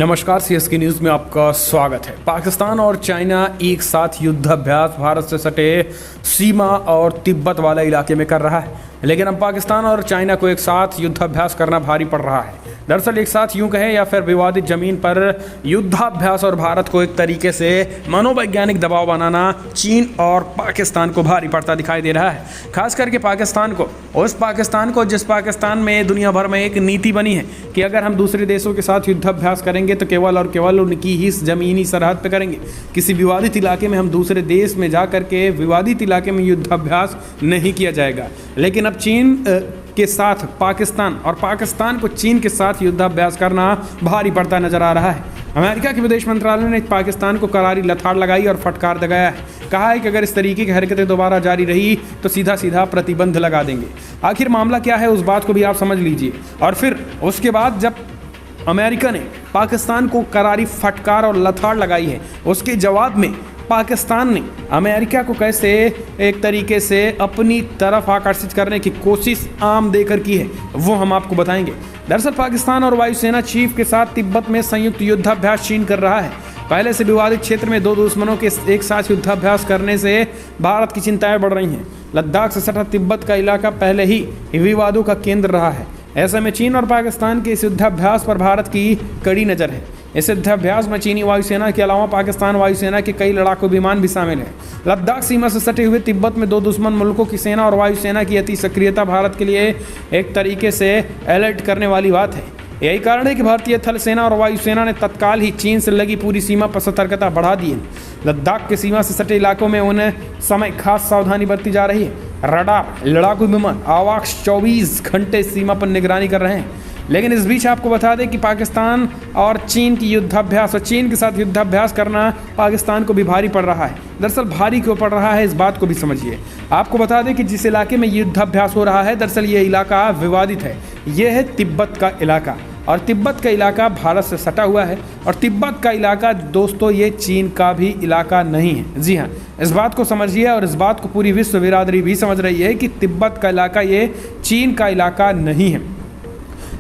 नमस्कार, CSK news में आपका स्वागत है। पाकिस्तान और चाइना एक साथ युद्धाभ्यास भारत से सटे सीमा और तिब्बत वाले इलाके में कर रहा है, लेकिन अब पाकिस्तान और चाइना को एक साथ युद्धाभ्यास करना भारी पड़ रहा है। दरअसल एक साथ यूं कहें या फिर विवादित जमीन पर युद्धाभ्यास और भारत को एक तरीके से मनोवैज्ञानिक दबाव बनाना चीन और पाकिस्तान को भारी पड़ता दिखाई दे रहा है। खास करके पाकिस्तान को, उस पाकिस्तान को जिस पाकिस्तान में दुनिया भर में एक नीति बनी है कि अगर हम दूसरे देशों के साथ युद्धाभ्यास करेंगे तो केवल और केवल उनकी ही ज़मीनी सरहद पर करेंगे। किसी विवादित इलाके में हम दूसरे देश में जा करके विवादित इलाके में युद्धाभ्यास नहीं किया जाएगा। लेकिन अब चीन के साथ पाकिस्तान और पाकिस्तान को चीन के साथ युद्धाभ्यास करना भारी पड़ता नजर आ रहा है। अमेरिका के विदेश मंत्रालय ने पाकिस्तान को करारी लताड़ लगाई और फटकार लगाया है। कहा है कि अगर इस तरीके की हरकतें दोबारा जारी रही तो सीधा सीधा प्रतिबंध लगा देंगे। आखिर मामला क्या है उस बात को भी आप समझ लीजिए। और फिर उसके बाद जब अमेरिका ने पाकिस्तान को करारी फटकार और लताड़ लगाई है, उसके जवाब में पाकिस्तान ने अमेरिका को कैसे एक तरीके से अपनी तरफ आकर्षित करने की कोशिश आम देकर की है, वो हम आपको बताएंगे। दरअसल पाकिस्तान और वायुसेना चीफ के साथ तिब्बत में संयुक्त युद्धाभ्यास चीन कर रहा है। पहले से विवादित क्षेत्र में दो दुश्मनों के एक साथ युद्धाभ्यास करने से भारत की चिंताएं बढ़ रही हैं। लद्दाख से सटा तिब्बत का इलाका पहले ही विवादों का केंद्र रहा है। ऐसे में चीन और पाकिस्तान के इस युद्धाभ्यास पर भारत की कड़ी नज़र है। इस युद्धाभ्यास में चीनी वायुसेना के अलावा पाकिस्तान वायुसेना के कई लड़ाकू विमान भी शामिल हैं। लद्दाख सीमा से सटे हुए तिब्बत में दो दुश्मन मुल्कों की सेना और वायुसेना की अति सक्रियता भारत के लिए एक तरीके से अलर्ट करने वाली बात है। यही कारण है कि भारतीय थल सेना और वायुसेना ने तत्काल ही चीन से लगी पूरी सीमा पर सतर्कता बढ़ा दी है। लद्दाख के सीमा से सटे इलाकों में उन्हें समय खास सावधानी बरती जा रही है। रडार, लड़ाकू विमान, आवाक्स 24 घंटे सीमा पर निगरानी कर रहे हैं। लेकिन इस बीच आपको बता दें कि पाकिस्तान और चीन की युद्धाभ्यास और चीन के साथ युद्धाभ्यास करना पाकिस्तान को भी भारी पड़ रहा है। दरअसल भारी क्यों पड़ रहा है इस बात को भी समझिए। आपको बता दें कि जिस इलाके में युद्धाभ्यास हो रहा है, दरअसल ये इलाका विवादित है। यह है तिब्बत का इलाका और तिब्बत का इलाका भारत से सटा हुआ है। और तिब्बत का इलाका दोस्तों ये चीन का भी इलाका नहीं है। जी हाँ, इस बात को समझिए और इस बात को पूरी विश्व बिरादरी भी समझ रही है कि तिब्बत का इलाका ये चीन का इलाका नहीं है।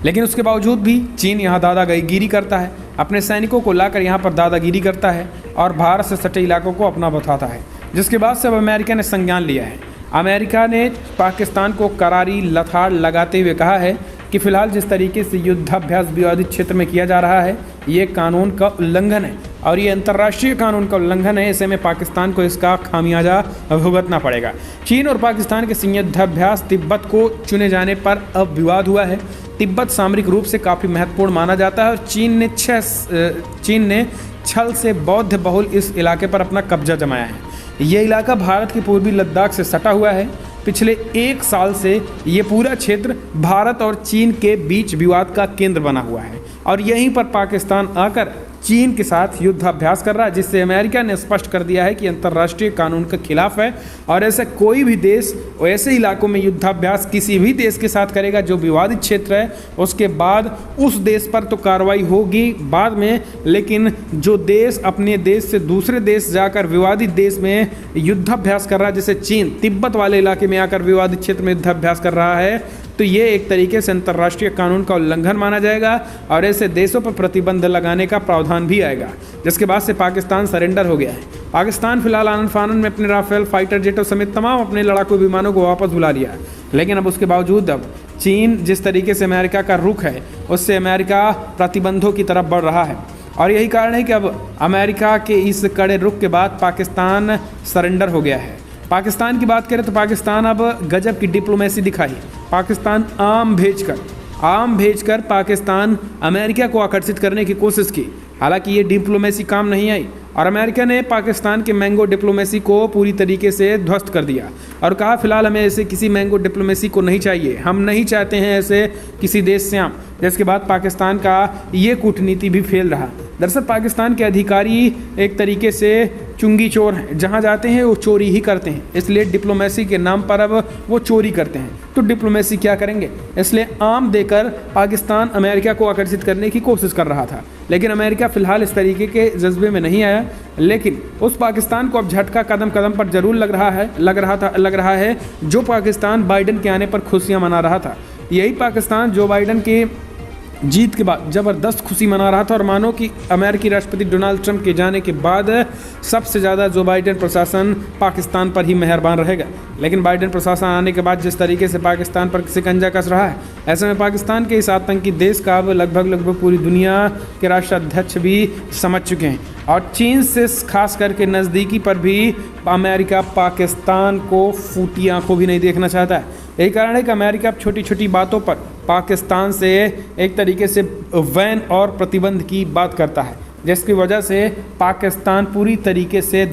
लेकिन उसके बावजूद भी चीन यहाँ दादागिरी करता है, अपने सैनिकों को लाकर यहाँ पर दादागिरी करता है और भारत से सटे इलाकों को अपना बताता है, जिसके बाद से अब अमेरिका ने संज्ञान लिया है। अमेरिका ने पाकिस्तान को करारी लताड़ लगाते हुए कहा है कि फिलहाल जिस तरीके से युद्धाभ्यास विवादित क्षेत्र में किया जा रहा है, ये कानून का उल्लंघन है और ये अंतर्राष्ट्रीय कानून का उल्लंघन है। ऐसे में पाकिस्तान को इसका खामियाजा भुगतना पड़ेगा। चीन और पाकिस्तान के युद्धाभ्यास तिब्बत को चुने जाने पर अब विवाद हुआ है। तिब्बत सामरिक रूप से काफ़ी महत्वपूर्ण माना जाता है और चीन ने छल से बौद्ध बहुल इस इलाके पर अपना कब्जा जमाया है। ये इलाका भारत के पूर्वी लद्दाख से सटा हुआ है। पिछले 1 साल से ये पूरा क्षेत्र भारत और चीन के बीच विवाद का केंद्र बना हुआ है और यहीं पर पाकिस्तान आकर चीन के साथ युद्धाभ्यास कर रहा है, जिससे अमेरिका ने स्पष्ट कर दिया है कि अंतर्राष्ट्रीय कानून के खिलाफ है और ऐसा कोई भी देश ऐसे इलाकों में युद्धाभ्यास किसी भी देश के साथ करेगा जो विवादित क्षेत्र है, उसके बाद उस देश पर तो कार्रवाई होगी बाद में। लेकिन जो देश अपने देश से दूसरे देश जाकर विवादित देश में युद्धाभ्यास कर रहा है, जैसे चीन तिब्बत वाले इलाके में आकर विवादित क्षेत्र में युद्धाभ्यास कर रहा है, तो ये एक तरीके से अंतर्राष्ट्रीय कानून का उल्लंघन माना जाएगा और ऐसे देशों पर प्रतिबंध लगाने का प्रावधान भी आएगा, जिसके बाद से पाकिस्तान सरेंडर हो गया है। पाकिस्तान फिलहाल आनन फानन में अपने राफेल फाइटर जेटों समेत तमाम अपने लड़ाकू विमानों को वापस बुला लिया है। लेकिन अब उसके बावजूद अब चीन जिस तरीके से अमेरिका का रुख है, उससे अमेरिका प्रतिबंधों की तरफ बढ़ रहा है और यही कारण है कि अब अमेरिका के इस कड़े रुख के बाद पाकिस्तान सरेंडर हो गया है। पाकिस्तान की बात करें तो पाकिस्तान अब गजब की डिप्लोमेसी दिखाई। पाकिस्तान आम भेजकर पाकिस्तान अमेरिका को आकर्षित करने की कोशिश की। हालांकि ये डिप्लोमेसी काम नहीं आई और अमेरिका ने पाकिस्तान के मैंगो डिप्लोमेसी को पूरी तरीके से ध्वस्त कर दिया और कहा फिलहाल हमें ऐसे किसी मैंगो डिप्लोमेसी को नहीं चाहिए, हम नहीं चाहते हैं ऐसे किसी देश से हम। जिसके बाद पाकिस्तान का ये कूटनीति भी फेल रहा। दरअसल पाकिस्तान के अधिकारी एक तरीके से चुंगी चोर हैं, जहाँ जाते हैं वो चोरी ही करते हैं, इसलिए डिप्लोमेसी के नाम पर अब वो चोरी करते हैं। तो डिप्लोमेसी क्या करेंगे, इसलिए आम देकर पाकिस्तान अमेरिका को आकर्षित करने की कोशिश कर रहा था। लेकिन अमेरिका फिलहाल इस तरीके के जज्बे में नहीं आया। लेकिन उस पाकिस्तान को अब झटका कदम कदम पर जरूर लग रहा है जो पाकिस्तान बाइडेन के आने पर खुशियाँ मना रहा था। यही पाकिस्तान जो बाइडेन के जीत के बाद ज़बरदस्त खुशी मना रहा था और मानो कि अमेरिकी राष्ट्रपति डोनाल्ड ट्रंप के जाने के बाद सबसे ज़्यादा जो बाइडेन प्रशासन पाकिस्तान पर ही मेहरबान रहेगा। लेकिन बाइडेन प्रशासन आने के बाद जिस तरीके से पाकिस्तान पर शिकंजा कस रहा है, ऐसे में पाकिस्तान के इस आतंकी देश का अब लगभग पूरी दुनिया के राष्ट्राध्यक्ष भी समझ चुके हैं और चीन से खास करके नज़दीकी पर भी अमेरिका पाकिस्तान को फूटी आंखों भी नहीं देखना चाहता है। यही कारण है कि अमेरिका अब छोटी छोटी बातों पर पाकिस्तान से एक तरीके से बैन और प्रतिबंध की बात करता है, जिसकी वजह से पाकिस्तान पूरी तरीके से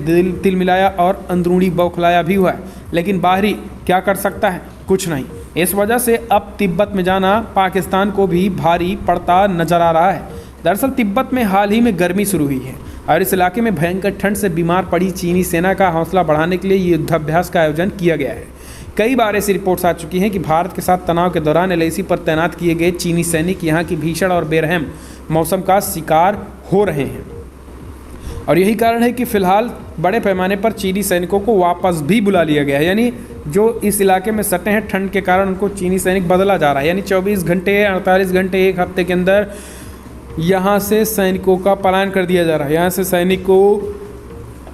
तिलमिलाया और अंदरूनी बौखलाया भी हुआ है। लेकिन बाहरी क्या कर सकता है? कुछ नहीं। इस वजह से अब तिब्बत में जाना पाकिस्तान को भी भारी पड़ता नजर आ रहा है। दरअसल तिब्बत में हाल ही में गर्मी शुरू हुई है और इस इलाके में भयंकर ठंड से बीमार पड़ी चीनी सेना का हौसला बढ़ाने के लिए युद्धाभ्यास का आयोजन किया गया है। कई बार ऐसी रिपोर्ट्स आ चुकी हैं कि भारत के साथ तनाव के दौरान LAC पर तैनात किए गए चीनी सैनिक यहाँ की भीषण और बेरहम मौसम का शिकार हो रहे हैं और यही कारण है कि फिलहाल बड़े पैमाने पर चीनी सैनिकों को वापस भी बुला लिया गया है। यानी जो इस इलाके में सटे हैं ठंड के कारण उनको चीनी सैनिक बदला जा रहा है। यानी 24 घंटे 48 घंटे एक हफ्ते के अंदर यहाँ से सैनिकों का पलायन कर दिया जा रहा है, यहाँ से सैनिकों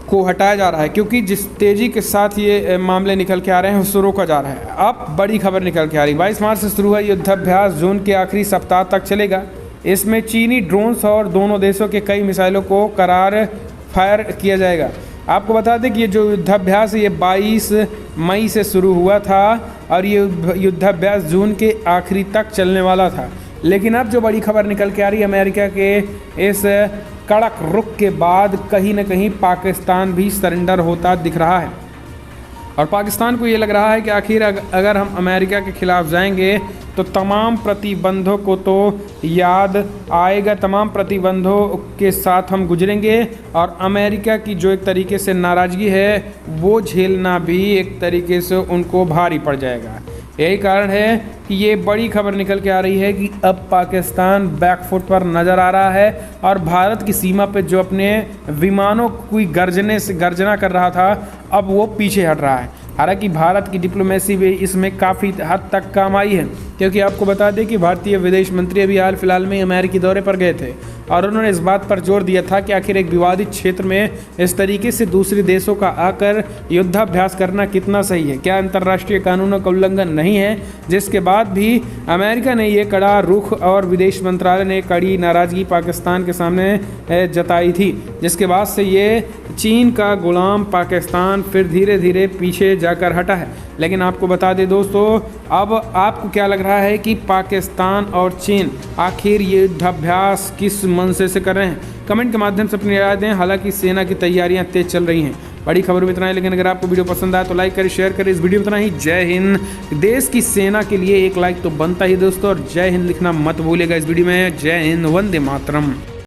को हटाया जा रहा है, क्योंकि जिस तेज़ी के साथ ये मामले निकल के आ रहे हैं उससे रोका जा रहा है। अब बड़ी खबर निकल के आ रही, 22 मार्च से शुरू हुआ युद्धाभ्यास जून के आखिरी सप्ताह तक चलेगा। इसमें चीनी ड्रोन्स और दोनों देशों के कई मिसाइलों को करार फायर किया जाएगा। आपको बता दें कि ये जो युद्धाभ्यास है ये 22 मई से शुरू हुआ था और ये युद्धाभ्यास जून के आखिरी तक चलने वाला था। लेकिन अब जो बड़ी खबर निकल के आ रही है, अमेरिका के इस कड़क रुख के बाद कहीं न कहीं पाकिस्तान भी सरेंडर होता दिख रहा है और पाकिस्तान को ये लग रहा है कि आखिर अगर हम अमेरिका के खिलाफ जाएंगे तो तमाम प्रतिबंधों को तो याद आएगा, तमाम प्रतिबंधों के साथ हम गुजरेंगे और अमेरिका की जो एक तरीके से नाराज़गी है वो झेलना भी एक तरीके से उनको भारी पड़ जाएगा। यही कारण है कि ये बड़ी खबर निकल के आ रही है कि अब पाकिस्तान बैकफुट पर नज़र आ रहा है और भारत की सीमा पर जो अपने विमानों की गर्जना कर रहा था अब वो पीछे हट रहा है। हालांकि भारत की डिप्लोमेसी भी इसमें काफ़ी हद तक काम आई है, क्योंकि आपको बता दें कि भारतीय विदेश मंत्री अभी हाल फिलहाल में अमेरिकी दौरे पर गए थे और उन्होंने इस बात पर जोर दिया था कि आखिर एक विवादित क्षेत्र में इस तरीके से दूसरे देशों का आकर युद्धाभ्यास करना कितना सही है, क्या अंतर्राष्ट्रीय कानूनों का उल्लंघन नहीं है। जिसके बाद भी अमेरिका ने ये कड़ा रुख और विदेश मंत्रालय ने कड़ी नाराज़गी पाकिस्तान के सामने जताई थी, जिसके बाद से ये चीन का गुलाम पाकिस्तान फिर धीरे धीरे पीछे जाकर हटा है। लेकिन आपको बता दें दोस्तों, अब आपको क्या लग रहा है कि पाकिस्तान और चीन आखिर ये युद्धाभ्यास किस मंशे से कर रहे हैं? कमेंट के माध्यम से अपनी राय दें। हालांकि सेना की तैयारियां तेज चल रही हैं। बड़ी खबर में इतना है, लेकिन अगर आपको वीडियो पसंद आया तो लाइक करें, शेयर करें। इस वीडियो में इतना ही। जय हिंद। देश की सेना के लिए एक लाइक तो बनता ही दोस्तों, और जय हिंद लिखना मत भूलिएगा इस वीडियो में। जय हिंद, वंदे मातरम।